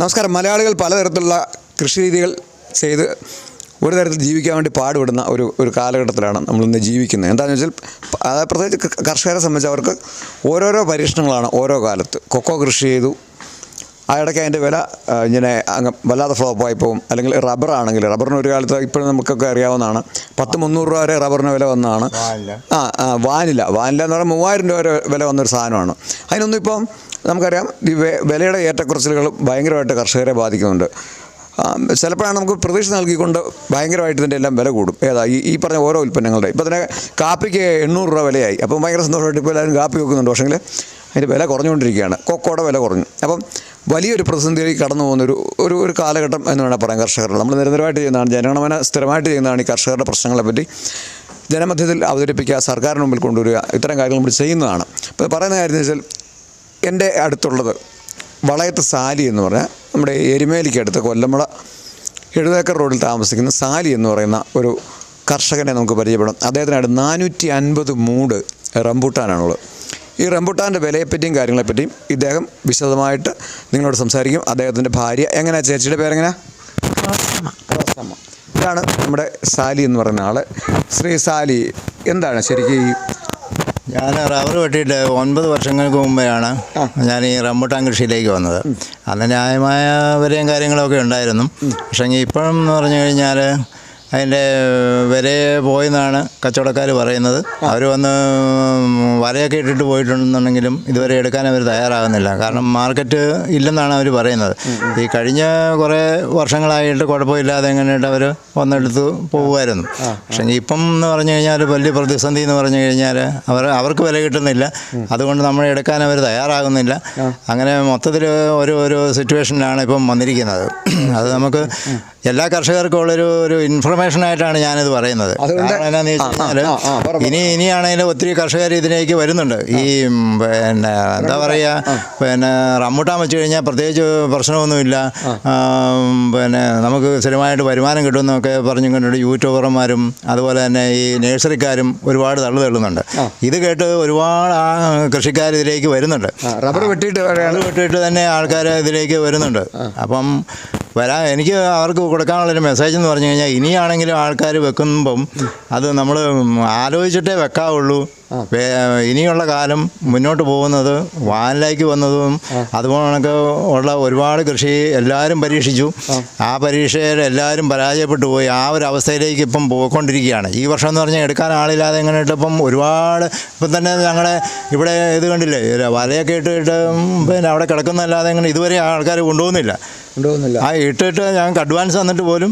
നമസ്കാരം. മലയാളികൾ പലതരത്തിലുള്ള കൃഷിരീതികൾ ചെയ്ത് ഒരു തരത്തിൽ ജീവിക്കാൻ വേണ്ടി പാടുപെടുന്ന ഒരു കാലഘട്ടത്തിലാണ് നമ്മളിന്ന് ജീവിക്കുന്നത്. എന്താണെന്ന് വെച്ചാൽ പ്രത്യേകിച്ച് കർഷകരെ സംബന്ധിച്ച് അവർക്ക് ഓരോരോ പരീക്ഷണങ്ങളാണ് ഓരോ കാലത്ത്. കൊക്കോ കൃഷി ചെയ്തു, ആ ഇടയ്ക്ക് അതിൻ്റെ വില ഇങ്ങനെ അങ്ങ് വല്ലാതെ ഫ്ലോപ്പായി പോകും. അല്ലെങ്കിൽ റബ്ബറാണെങ്കിൽ റബ്ബറിന് ഒരു കാലത്ത് ഇപ്പോഴും നമുക്കൊക്കെ അറിയാവുന്നതാണ് 100-300 രൂപ വരെ റബ്ബറിന് വില വന്നതാണ്. വാനില എന്ന് പറഞ്ഞാൽ 3000 രൂപ വരെ വില വന്നൊരു സാധനമാണ്. അതിനൊന്നും ഇപ്പം നമുക്കറിയാം ഈ വിലയുടെ ഏറ്റക്കുറച്ചിലുകൾ ഭയങ്കരമായിട്ട് കർഷകരെ ബാധിക്കുന്നുണ്ട്. ചിലപ്പോഴാണ് നമുക്ക് പ്രതീക്ഷ നൽകിക്കൊണ്ട് ഭയങ്കരമായിട്ട് ഇതിൻ്റെ എല്ലാം വില കൂടും. ഈ പറഞ്ഞ ഓരോ ഉൽപ്പന്നങ്ങളുടെ ഇപ്പോൾ തന്നെ കാപ്പിക്ക് 800 രൂപ വിലയായി. അപ്പം ഭയങ്കര സന്തോഷമായിട്ട് ഇപ്പോൾ എല്ലാവരും കാപ്പി വെക്കുന്നുണ്ട്. പക്ഷേങ്കിൽ അതിൻ്റെ വില കുറഞ്ഞുകൊണ്ടിരിക്കുകയാണ്. കൊക്കോയുടെ വില കുറഞ്ഞു. അപ്പം വലിയൊരു പ്രതിസന്ധിയിലേക്ക് കടന്നു പോകുന്ന ഒരു കാലഘട്ടം എന്ന് വേണമെങ്കിൽ പറയാം. കർഷകർ നമ്മൾ നിരന്തരമായിട്ട് ചെയ്യുന്നതാണ്, ജനഗണമന സ്ഥിരമായിട്ട് ചെയ്യുന്നതാണ് ഈ കർഷകരുടെ പ്രശ്നങ്ങളെപ്പറ്റി ജനമധ്യത്തിൽ അവതരിപ്പിക്കുക, സർക്കാരിന് മുമ്പിൽ കൊണ്ടുവരിക, ഇത്തരം കാര്യങ്ങൾ നമ്മൾ ചെയ്യുന്നതാണ്. ഇപ്പോൾ പറയുന്ന കാര്യം എന്ന് വെച്ചാൽ എൻ്റെ അടുത്തുള്ളത് വളയത്ത് സാലി എന്ന് പറഞ്ഞാൽ നമ്മുടെ എരുമേലിക്കടുത്ത് കൊല്ലമ്പുഴ 70 ഏക്കർ റോഡിൽ താമസിക്കുന്ന സാലി എന്ന് പറയുന്ന ഒരു കർഷകനെ നമുക്ക് പരിചയപ്പെടാം. അദ്ദേഹത്തിനായിട്ട് 450 മൂട് റംബൂട്ടാനാണുള്ളത്. ഈ റംബൂട്ടാൻ്റെ വിലയെപ്പറ്റിയും കാര്യങ്ങളെപ്പറ്റിയും ഇദ്ദേഹം വിശദമായിട്ട് നിങ്ങളോട് സംസാരിക്കും. അദ്ദേഹത്തിൻ്റെ ഭാര്യ എങ്ങനെയാണ്, ചേച്ചിയുടെ പേരെങ്ങനെയാണ്? റോസമ്മ. ഇതാണ് നമ്മുടെ സാലി എന്ന് പറയുന്ന ആൾ. ശ്രീ സാലി, എന്താണ് ശരിക്കും ഞാൻ റബ്ബർ വെട്ടിയിട്ട് 9 വർഷങ്ങൾക്ക് മുമ്പെയാണ് ഞാൻ ഈ റംബൂട്ടാൻ കൃഷിയിലേക്ക് വന്നത്. അന്ന് ന്യായമായ വിലയും കാര്യങ്ങളൊക്കെ ഉണ്ടായിരുന്നു. പക്ഷേ ഇപ്പോഴെന്ന് പറഞ്ഞു കഴിഞ്ഞാൽ അതിൻ്റെ വില പോയെന്നാണ് കച്ചവടക്കാർ പറയുന്നത്. അവർ വന്ന് വലയൊക്കെ ഇട്ടിട്ട് പോയിട്ടുണ്ടെന്നുണ്ടെങ്കിലും ഇതുവരെ എടുക്കാൻ അവർ തയ്യാറാകുന്നില്ല. കാരണം മാർക്കറ്റ് ഇല്ലെന്നാണ് അവർ പറയുന്നത്. ഈ കഴിഞ്ഞ കുറേ വർഷങ്ങളായിട്ട് കുഴപ്പമില്ലാതെ എങ്ങനെയായിട്ട് അവർ വന്നെടുത്ത് പോകുമായിരുന്നു. പക്ഷേ ഇപ്പം എന്ന് പറഞ്ഞു കഴിഞ്ഞാൽ വലിയ പ്രതിസന്ധി എന്ന് പറഞ്ഞു കഴിഞ്ഞാൽ അവർക്ക് വില കിട്ടുന്നില്ല. അതുകൊണ്ട് നമ്മൾ എടുക്കാൻ അവർ തയ്യാറാകുന്നില്ല. അങ്ങനെ മൊത്തത്തിൽ ഒരു സിറ്റുവേഷനിലാണ് ഇപ്പം വന്നിരിക്കുന്നത്. അത് നമുക്ക് എല്ലാ കർഷകർക്കും ഉള്ളൊരു ഇൻഫർമേഷനായിട്ടാണ് ഞാനിത് പറയുന്നത്. എന്നാന്ന് വെച്ച് കഴിഞ്ഞാൽ ഇനിയാണെങ്കിലും ഒത്തിരി കർഷകർ ഇതിലേക്ക് വരുന്നുണ്ട്. ഈ എന്താ പറയുക, റംബൂട്ടാൻ വെച്ച് കഴിഞ്ഞാൽ പ്രത്യേകിച്ച് പ്രശ്നമൊന്നുമില്ല, നമുക്ക് സ്ഥിരമായിട്ട് വരുമാനം കിട്ടുമെന്നൊക്കെ പറഞ്ഞു കണ്ടിട്ട് യൂട്യൂബർമാരും അതുപോലെ തന്നെ ഈ നഴ്സറിക്കാരും ഒരുപാട് തള്ളുന്നുണ്ട്. ഇത് കേട്ട് ഒരുപാട് കൃഷിക്കാർ ഇതിലേക്ക് വരുന്നുണ്ട്. റബ്ബർ വെട്ടിയിട്ട് തന്നെ ആൾക്കാർ ഇതിലേക്ക് വരുന്നുണ്ട്. അപ്പം എനിക്ക് അവർക്ക് കൊടുക്കാനുള്ളൊരു മെസ്സേജ് എന്ന് പറഞ്ഞു കഴിഞ്ഞാൽ ഇനിയാണെങ്കിലും ആൾക്കാർ വെക്കുമ്പം അത് നമ്മൾ ആലോചിച്ചിട്ടേ വെക്കാവുള്ളൂ. ഇനിയുള്ള കാലം മുന്നോട്ട് പോകുന്നത് വാനിലേക്ക് വന്നതും അതുപോലൊക്കെ ഉള്ള ഒരുപാട് കൃഷി എല്ലാവരും പരീക്ഷിച്ചു. ആ പരീക്ഷയിൽ എല്ലാവരും പരാജയപ്പെട്ടു പോയി. ആ ഒരു അവസ്ഥയിലേക്ക് ഇപ്പം പോയിക്കൊണ്ടിരിക്കുകയാണ്. ഈ വർഷം എന്ന് പറഞ്ഞാൽ എടുക്കാൻ ആളില്ലാതെ എങ്ങനെ ഇട്ടപ്പം ഒരുപാട് ഇപ്പം തന്നെ ഞങ്ങളെ ഇവിടെ ഇത് കണ്ടില്ലേ, വലയൊക്കെ ഇട്ടിട്ട് പിന്നെ അവിടെ കിടക്കുന്നതല്ലാതെ എങ്ങനെ ഇതുവരെ ആൾക്കാർ കൊണ്ടുപോകുന്നില്ല. ആ ഇട്ടിട്ട് ഞങ്ങൾക്ക് അഡ്വാൻസ് തന്നിട്ട് പോലും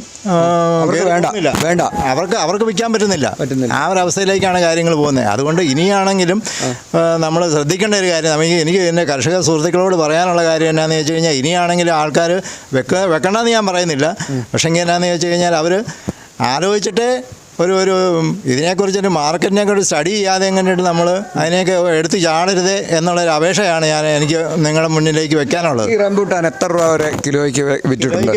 വേണ്ട അവർക്ക് വിൽക്കാൻ പറ്റുന്നില്ല. ആ ഒരു അവസ്ഥയിലേക്കാണ് കാര്യങ്ങൾ പോകുന്നത്. അതുകൊണ്ട് ഇനിയാണെങ്കിലും നമ്മൾ ശ്രദ്ധിക്കേണ്ട ഒരു കാര്യം, എനിക്ക് എൻ്റെ കർഷക സുഹൃത്തുക്കളോട് പറയാനുള്ള കാര്യം എന്നാന്ന് വെച്ച് കഴിഞ്ഞാൽ ഇനിയാണെങ്കിലും ആൾക്കാർ വെക്കണ്ടെന്ന് ഞാൻ പറയുന്നില്ല. പക്ഷേ എന്നാന്ന് വെച്ച് കഴിഞ്ഞാൽ അവർ ആലോചിച്ചിട്ട് ഒരു ഇതിനെക്കുറിച്ചൊരു മാർക്കറ്റിനെക്കുറിച്ച് സ്റ്റഡി ചെയ്യാതെ എങ്ങനെയിട്ട് നമ്മൾ അതിനെയൊക്കെ എടുത്ത് ചാടരുത് എന്നുള്ളൊരു അപേക്ഷയാണ് എനിക്ക് നിങ്ങളുടെ മുന്നിലേക്ക് വെക്കാനുള്ളത്. ഈ റംബൂട്ടാൻ എത്ര രൂപ വരെ കിലോയ്ക്ക് വിറ്റിട്ടുണ്ട്?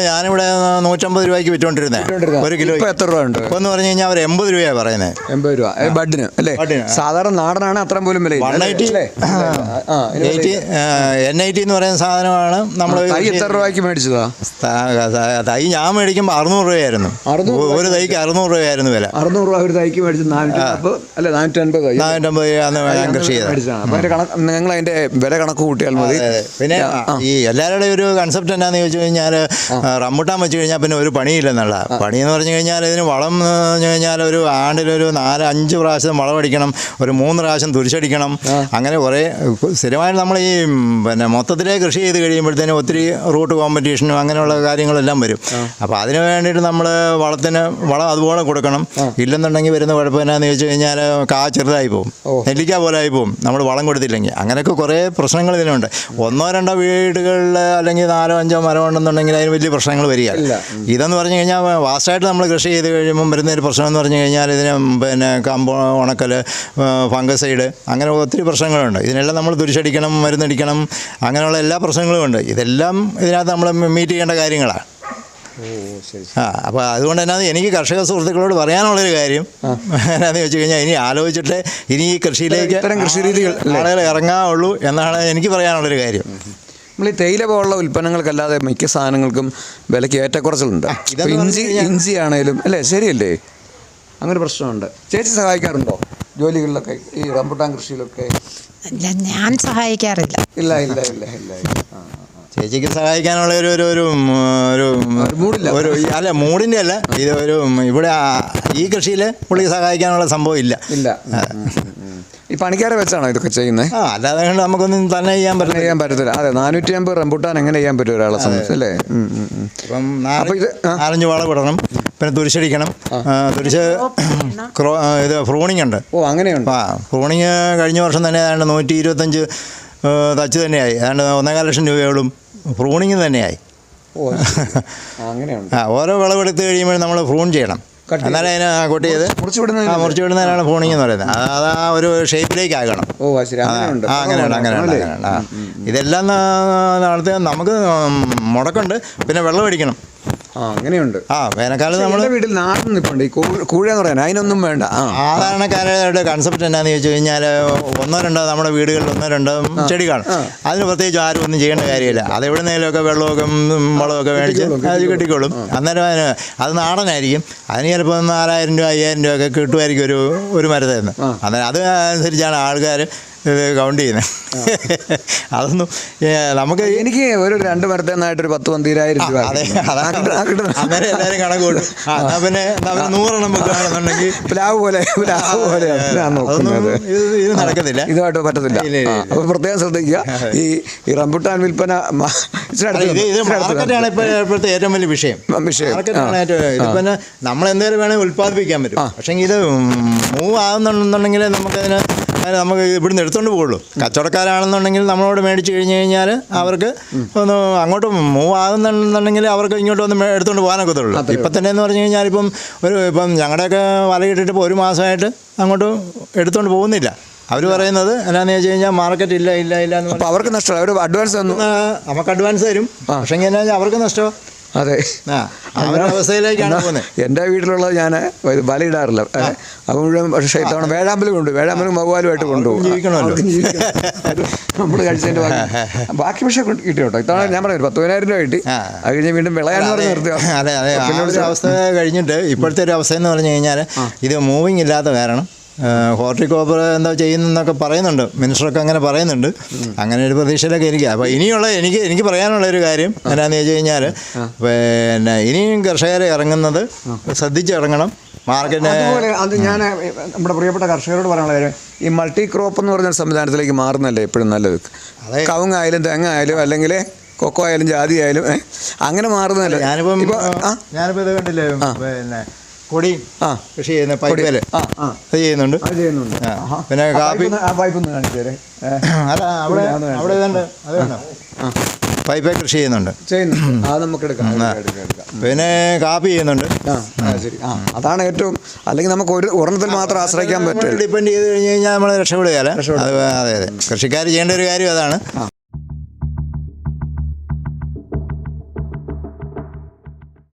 ഞാനിവിടെ 150 രൂപയ്ക്ക് വിറ്റുകൊണ്ടിരുന്നത്. ഒരു കിലോ എത്ര രൂപ ഉണ്ട്? ഇപ്പോൾ എന്ന് പറഞ്ഞു കഴിഞ്ഞാൽ അവർ 80 രൂപയാണ് പറയുന്നത്. 80 രൂപ ബഡിന് അല്ലേ? സാധാരണ നാടനാണ് അത്രയും പോലും വില. 180 N80 എന്ന് പറയുന്ന സാധനമാണ് നമ്മൾ. എത്ര രൂപയ്ക്ക് മേടിച്ചതാ തൈ? ഞാൻ മേടിക്കുമ്പോൾ 600 രൂപയായിരുന്നു. ഒരു തൈക്ക് 600 രൂപ ആയിരുന്നു വില. 600 രൂപ ഒരു തൈക്ക് മേടിച്ച് 450 ഞാൻ കൃഷി ചെയ്തത്. നിങ്ങൾ അതിന്റെ വില കണക്ക് കൂട്ടിയാൽ മതി. പിന്നെ ഈ എല്ലാവരുടെയും ഒരു കൺസെപ്റ്റ് എന്നാന്ന് ചോദിച്ചു കഴിഞ്ഞാൽ റംബൂട്ടാൻ വെച്ച് കഴിഞ്ഞാൽ പിന്നെ ഒരു പണിയില്ലെന്നുള്ള. പണി എന്ന് പറഞ്ഞു കഴിഞ്ഞാൽ ഇതിന് വളം എന്ന് പറഞ്ഞു കഴിഞ്ഞാൽ ഒരു ആണ്ടിലൊരു 4-5 പ്രാവശ്യം വളമടിക്കണം, ഒരു 3 പ്രാവശ്യം തുരിച്ചടിക്കണം. അങ്ങനെ കുറേ സ്ഥിരമായിട്ട് നമ്മൾ ഈ മൊത്തത്തിലെ കൃഷി ചെയ്ത് കഴിയുമ്പോഴത്തേനും ഒത്തിരി റൂട്ട് കോമ്പറ്റീഷനും അങ്ങനെയുള്ള കാര്യങ്ങളെല്ലാം വരും. അപ്പോൾ അതിന് വേണ്ടിയിട്ട് നമ്മൾ വളം അതുപോലെ കൊടുക്കണം. ഇല്ലെന്നുണ്ടെങ്കിൽ വരുന്ന കുഴപ്പം എന്നാന്ന് ചോദിച്ചു കഴിഞ്ഞാൽ ചെറുതായി പോകും, നെല്ലിക്ക പോലെ ആയി പോകും നമ്മൾ വളം കൊടുത്തില്ലെങ്കിൽ. അങ്ങനെയൊക്കെ കുറേ പ്രശ്നങ്ങൾ ഇതിനുണ്ട്. 1-2 വീടുകളിൽ അല്ലെങ്കിൽ 4-5 മരം ഉണ്ടെന്നുണ്ടെങ്കിൽ അതിന് വലിയ പ്രശ്നങ്ങൾ വരിക. ഇതെന്ന് പറഞ്ഞു കഴിഞ്ഞാൽ വാസ്റ്റായിട്ട് നമ്മൾ കൃഷി ചെയ്ത് കഴിയുമ്പം വരുന്നൊരു പ്രശ്നം എന്ന് പറഞ്ഞു കഴിഞ്ഞാൽ ഇതിന് കമ്പ് ഉണക്കൽ, ഫംഗസൈഡ്, അങ്ങനെ ഒത്തിരി പ്രശ്നങ്ങളുണ്ട്. ഇതിനെല്ലാം നമ്മൾ തുരിശടിക്കണം, മരുന്നടിക്കണം, അങ്ങനെയുള്ള എല്ലാ പ്രശ്നങ്ങളും ഉണ്ട്. ഇതെല്ലാം ഇതിനകത്ത് നമ്മൾ മീറ്റ് ചെയ്യേണ്ട കാര്യങ്ങളാണ്. അപ്പോൾ അതുകൊണ്ട് തന്നെ എനിക്ക് കർഷക സുഹൃത്തുക്കളോട് പറയാനുള്ളൊരു കാര്യം എന്നാന്ന് വെച്ച് കഴിഞ്ഞാൽ ഇനി ആലോചിച്ചിട്ട് ഇനി ഈ കൃഷിയിലേക്ക് കൃഷി രീതികൾ ആളുകൾ ഇറങ്ങാവുള്ളൂ എന്നാണ് എനിക്ക് പറയാനുള്ളൊരു കാര്യം. നമ്മൾ ഈ തേയില പോലുള്ള ഉൽപ്പന്നങ്ങൾക്കല്ലാതെ മിക്ക സാധനങ്ങൾക്കും വിലയ്ക്ക് ഏറ്റക്കുറച്ചിലുണ്ട്. ഇപ്പോൾ ഇഞ്ചി ആണേലും അല്ലേ, ശരിയല്ലേ? അങ്ങനെ പ്രശ്നമുണ്ട്. ചേച്ചി സഹായിക്കാറുണ്ടോ ജോലികളിലൊക്കെ, ഈ റംബുട്ടാൻ കൃഷിയിലൊക്കെ? ഇല്ല, ഞാൻ സഹായിക്കാറില്ല. ഇല്ല ഇല്ല ഇല്ല ഇല്ല ആ. ചേച്ചിക്ക് സഹായിക്കാനുള്ള ഒരു മൂടില്ല. അല്ല, മൂടിൻ്റെ അല്ല, ഇത് ഇവിടെ ഈ കൃഷിയിൽ പുള്ളി സഹായിക്കാനുള്ള സംഭവം ഇല്ല. ഈ പണിക്കാരെ വെച്ചാണോ ഇതൊക്കെ ചെയ്യുന്നത്? അല്ലാതെ കൊണ്ട് നമുക്കൊന്നും തന്നെ ചെയ്യാൻ പറ്റത്തില്ല. അതെ, 450 റംബുട്ടാൻ എങ്ങനെ ചെയ്യാൻ പറ്റും ഒരാളെ സംബന്ധിച്ച് അല്ലേ? ഇപ്പം നാലഞ്ച് വളം ഇടണം, പിന്നെ തുരിശടിക്കണം. തുരിശ് ഇത് ഫ്രൂണിങ് ഉണ്ട്. ഓ, അങ്ങനെയുണ്ട്. ഫ്രൂണിങ് കഴിഞ്ഞ വർഷം തന്നെ ഏതാണ്ട് 125 തച്ച് തന്നെയായി. ഏതാണ്ട് 1.25 ലക്ഷം രൂപയോളം ഫ്രൂണിങ് തന്നെയായി. ഓ, അങ്ങനെയുണ്ട്. ഓരോ വിളവെടുത്ത് കഴിയുമ്പോൾ നമ്മൾ ഫ്രൂൺ ചെയ്യണം. എന്നാലും അതിനെ കൊട്ട് ചെയ്ത് മുറിച്ച് വിടുന്നതിനാണ് ഫ്രൂണിങ് എന്ന് പറയുന്നത്. അത് ആ ഒരു ഷേപ്പിലേക്ക് ആകണം. ഓ, ശരി. അങ്ങനെയുണ്ട്. ഇതെല്ലാം നടത്തി നമുക്ക് മുടക്കുണ്ട്. പിന്നെ വെള്ളം അടിക്കണം. അങ്ങനെയുണ്ട്. വേനൽക്കാലത്ത് നമ്മുടെ വീട്ടിൽ നാടൻ നിൽപ്പുണ്ട്, ഈ കൂഴെന്ന് പറയാൻ, അതിനൊന്നും വേണ്ട. സാധാരണക്കാരുടെ കൺസെപ്റ്റ് എന്നാന്ന് ചോദിച്ചു കഴിഞ്ഞാൽ, 1-2 നമ്മുടെ വീടുകളിൽ 1-2 ചെടി കാണും. അതിന് പ്രത്യേകിച്ച് ആരും ഒന്നും ചെയ്യേണ്ട കാര്യമില്ല. അത് എവിടുന്നേലുമൊക്കെ വെള്ളമൊക്കെ വളമൊക്കെ മേടിച്ച് അത് കിട്ടിക്കോളും. അന്നേരം അത് നാടനായിരിക്കും. അതിന് ചിലപ്പോൾ 4000 രൂപ 5000 രൂപ ഒക്കെ കിട്ടുമായിരിക്കും ഒരു മരത്തേന്ന്. അന്നേരം അത് അനുസരിച്ചാണ് ആൾക്കാർ ഇത് കൗണ്ട് ചെയ്യുന്നത്. അതൊന്നും നമുക്ക് എനിക്ക് ഒരു 2 മരത്തേന്നായിട്ട് ഒരു 10-12 രൂപ. അന്നേരം എല്ലാവരും കണക്ക് കൂട്ടും. പിന്നെ 100 വെക്കുകയാണെന്നുണ്ടെങ്കിൽ പ്ലാവ് പോലെ ഇത് നടക്കത്തില്ല, ഇതുമായിട്ട് പറ്റത്തില്ല. അപ്പോൾ പ്രത്യേകം ശ്രദ്ധിക്കുക. ഈ റംബുട്ടാൻ വിൽപ്പന ഇത് മാർക്കറ്റാണ് ഇപ്പോഴത്തെ ഏറ്റവും വലിയ വിഷയം. മാർക്കറ്റാണ് ഏറ്റവും. ഇത് പിന്നെ നമ്മൾ എന്തെങ്കിലും വേണമെങ്കിൽ ഉൽപ്പാദിപ്പിക്കാൻ പറ്റും. പക്ഷേ ഇത് മൂവ് ആകുന്നുണ്ടെന്നുണ്ടെങ്കിൽ നമുക്ക് ഇവിടുന്ന് എടുത്തുകൊണ്ട് പോകുള്ളൂ. കച്ചവടക്കാരാണെന്നുണ്ടെങ്കിൽ നമ്മളോട് മേടിച്ച് കഴിഞ്ഞ് കഴിഞ്ഞാൽ അവർക്ക് ഒന്ന് അങ്ങോട്ട് മൂവ് ആകുന്നുണ്ടെന്നുണ്ടെങ്കിൽ അവർക്ക് ഇങ്ങോട്ട് ഒന്ന് എടുത്തുകൊണ്ട് പോകാനൊക്കത്തുള്ളൂ. ഇപ്പം തന്നെ എന്ന് പറഞ്ഞു കഴിഞ്ഞാൽ ഇപ്പം ഞങ്ങളുടെയൊക്കെ വലയിട്ടിട്ട് ഇപ്പോൾ 1 മാസമായിട്ട് അങ്ങോട്ട് എടുത്തുകൊണ്ട് പോകുന്നില്ല. അവർ പറയുന്നത് എന്നാന്ന് വെച്ച് കഴിഞ്ഞാൽ മാർക്കറ്റ് ഇല്ല എന്ന്. അപ്പോൾ അവർക്ക് നഷ്ടം. അവർ അഡ്വാൻസ് തന്നു, നമുക്ക് അഡ്വാൻസ് തരും. പക്ഷേ എന്നാ അവർക്ക് നഷ്ടം. അതെ, അവസ്ഥയിലേക്കാണ് പോകുന്നത്. എൻ്റെ വീട്ടിലുള്ളത് ഞാൻ വലയിടാറില്ല. അപ്പോൾ മുഴുവൻ. പക്ഷേ ഇത്തവണ വേഴാമ്പലും കൊണ്ട്, വേഴാമ്പലും വവ്വാലുമായിട്ട് കൊണ്ടുപോകും. ജീവിക്കണമല്ലോ നമ്മൾ കഴിച്ചതിൻ്റെ ബാക്കി പക്ഷേ കിട്ടി കേട്ടോ. ഇത്തവണ ഞാൻ പറഞ്ഞു 10,000 രൂപ കിട്ടി. അത് കഴിഞ്ഞ് വീണ്ടും വിളയാന്ന് പറഞ്ഞ് നിർത്തി. അതെ, അവസ്ഥ കഴിഞ്ഞിട്ട് ഇപ്പോഴത്തെ ഒരു അവസ്ഥ എന്ന് പറഞ്ഞു കഴിഞ്ഞാൽ ഇത് മൂവിങ് ഇല്ലാത്ത കാരണം ഹോർട്ടികോപ്പർ എന്താ ചെയ്യുന്നതെന്നൊക്കെ പറയുന്നുണ്ട്. മിനിസ്റ്ററൊക്കെ അങ്ങനെ പറയുന്നുണ്ട്. അങ്ങനെ ഒരു പ്രതീക്ഷയിലൊക്കെ ഇരിക്കുക. അപ്പോൾ ഇനിയുള്ള എനിക്ക് പറയാനുള്ളൊരു കാര്യം എന്താണെന്ന് വെച്ച് കഴിഞ്ഞാൽ, പിന്നെ ഇനിയും കർഷകരെ ഇറങ്ങുന്നത് ശ്രദ്ധിച്ച് ഇറങ്ങണം. മാർക്കറ്റിന് അത് ഞാൻ നമ്മുടെ പ്രിയപ്പെട്ട കർഷകരോട് പറയാനുള്ള കാര്യം, ഈ മൾട്ടി ക്രോപ്പ് എന്ന് പറഞ്ഞ സംവിധാനത്തിലേക്ക് മാറുന്നല്ലേ എപ്പോഴും നല്ലത്. കവുങ്ങായാലും തെങ്ങായാലും അല്ലെങ്കിൽ കൊക്കോ ആയാലും ജാതി ആയാലും അങ്ങനെ മാറുന്നതല്ലേ. ഞാനിപ്പോൾ ഇത് കണ്ടില്ലേ, പിന്നെ പൊടി കൃഷി ചെയ്യുന്ന പൈപ്പിൽ അത് ചെയ്യുന്നുണ്ട്. പിന്നെ കാപ്പി അല്ല അവിടെ ഇതുണ്ട്, അത് വേണം. പൈപ്പ് കൃഷി ചെയ്യുന്നുണ്ട്. പിന്നെ കാപ്പി ചെയ്യുന്നുണ്ട്. അതാണ് ഏറ്റവും. അല്ലെങ്കിൽ നമുക്ക് ഒരെണ്ണത്തിൽ മാത്രം ആശ്രയിക്കാൻ പറ്റും. ഡിപ്പെൻഡ് ചെയ്ത് കഴിഞ്ഞ് കഴിഞ്ഞാൽ നമ്മൾ രക്ഷപ്പെടുകയല്ല. അതെ, കൃഷിക്കാർ ചെയ്യേണ്ട ഒരു കാര്യം അതാണ്.